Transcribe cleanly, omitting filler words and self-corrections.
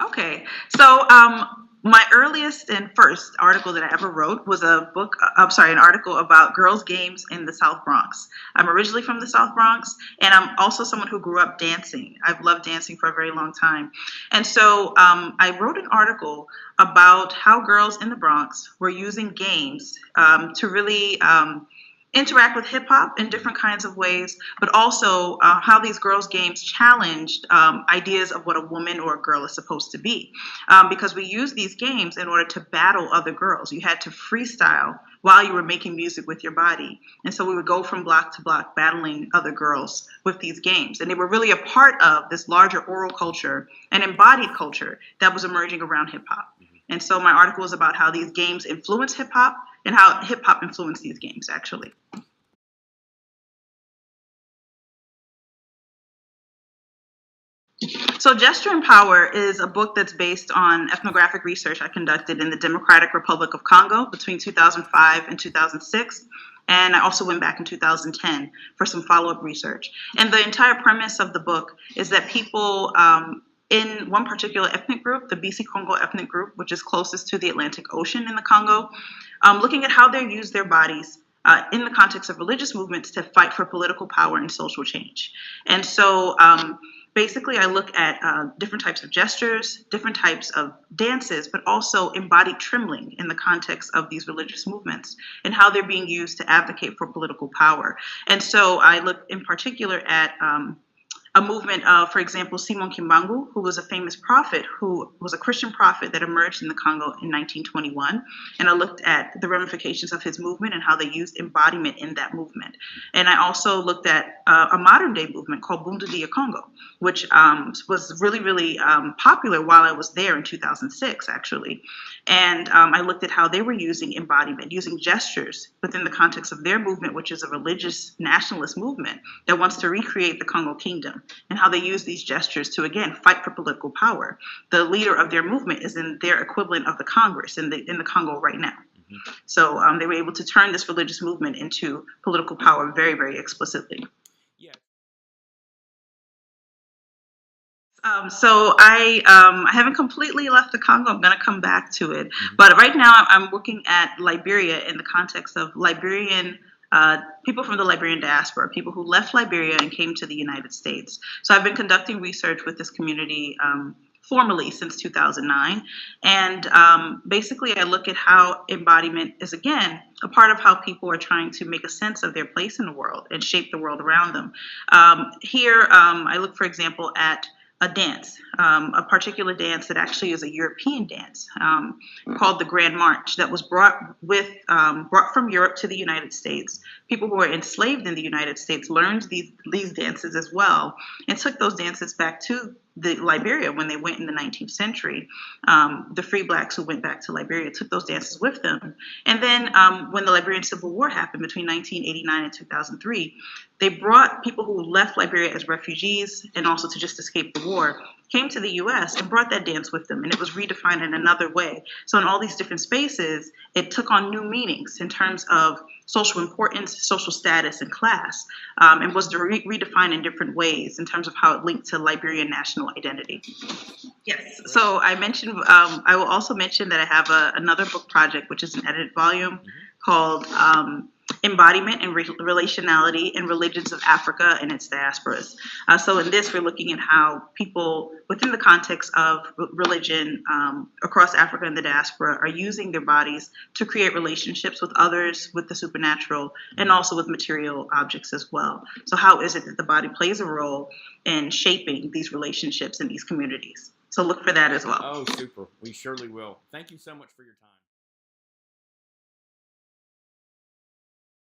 Okay, so my earliest and first article that I ever wrote was an article about girls' games in the South Bronx. I'm originally from the South Bronx, and I'm also someone who grew up dancing. I've loved dancing for a very long time. And so I wrote an article about how girls in the Bronx were using games to really interact with hip hop in different kinds of ways, but also how these girls' games challenged ideas of what a woman or a girl is supposed to be. Because we use these games in order to battle other girls. You had to freestyle while you were making music with your body. And so we would go from block to block battling other girls with these games. And they were really a part of this larger oral culture and embodied culture that was emerging around hip hop. And so my article is about how these games influence hip hop and how hip hop influenced these games, actually. So, Gesture and Power is a book that's based on ethnographic research I conducted in the Democratic Republic of Congo between 2005 and 2006. And I also went back in 2010 for some follow up research. And the entire premise of the book is that people in one particular ethnic group, the BC Congo ethnic group, which is closest to the Atlantic Ocean in the Congo, looking at how they use their bodies in the context of religious movements to fight for political power and social change. And so basically, I look at different types of gestures, different types of dances, but also embodied trembling in the context of these religious movements and how they're being used to advocate for political power. And so I look in particular at a movement of, for example, Simon Kimbangu, who was a famous prophet, who was a Christian prophet that emerged in the Congo in 1921. And I looked at the ramifications of his movement and how they used embodiment in that movement. And I also looked at a modern day movement called Bundu dia Congo, which was really, really popular while I was there in 2006, actually. And I looked at how they were using embodiment, using gestures within the context of their movement, which is a religious nationalist movement that wants to recreate the Congo kingdom, and how they use these gestures to, again, fight for political power. The leader of their movement is in their equivalent of the Congress in the Congo right now. So they were able to turn this religious movement into political power very, very explicitly. Yeah. So I haven't completely left the Congo. I'm going to come back to it. But right now I'm looking at Liberia in the context of Liberian people from the Liberian diaspora, people who left Liberia and came to the United States. So I've been conducting research with this community formally since 2009. And basically, I look at how embodiment is, again, a part of how people are trying to make a sense of their place in the world and shape the world around them. Here, I look, for example, at a dance, a particular dance that actually is a European dance called the Grand March that was brought from Europe to the United States. People who were enslaved in the United States learned these dances as well and took those dances back to Liberia when they went in the 19th century. The free blacks who went back to Liberia took those dances with them. And then when the Liberian Civil War happened between 1989 and 2003, they brought people who left Liberia as refugees and also to just escape the war, came to the U.S. and brought that dance with them, and it was redefined in another way. So in all these different spaces, it took on new meanings in terms of social importance, social status, and class, and was redefined in different ways in terms of how it linked to Liberian national identity. Yes. So I will also mention that I have another book project, which is an edited volume called Embodiment and Relationality in Religions of Africa and its Diasporas. So in this, we're looking at how people within the context of religion across Africa and the diaspora are using their bodies to create relationships with others, with the supernatural, and also with material objects as well. So how is it that the body plays a role in shaping these relationships in these communities? So look for that as well. Oh, super. We surely will. Thank you so much for your time.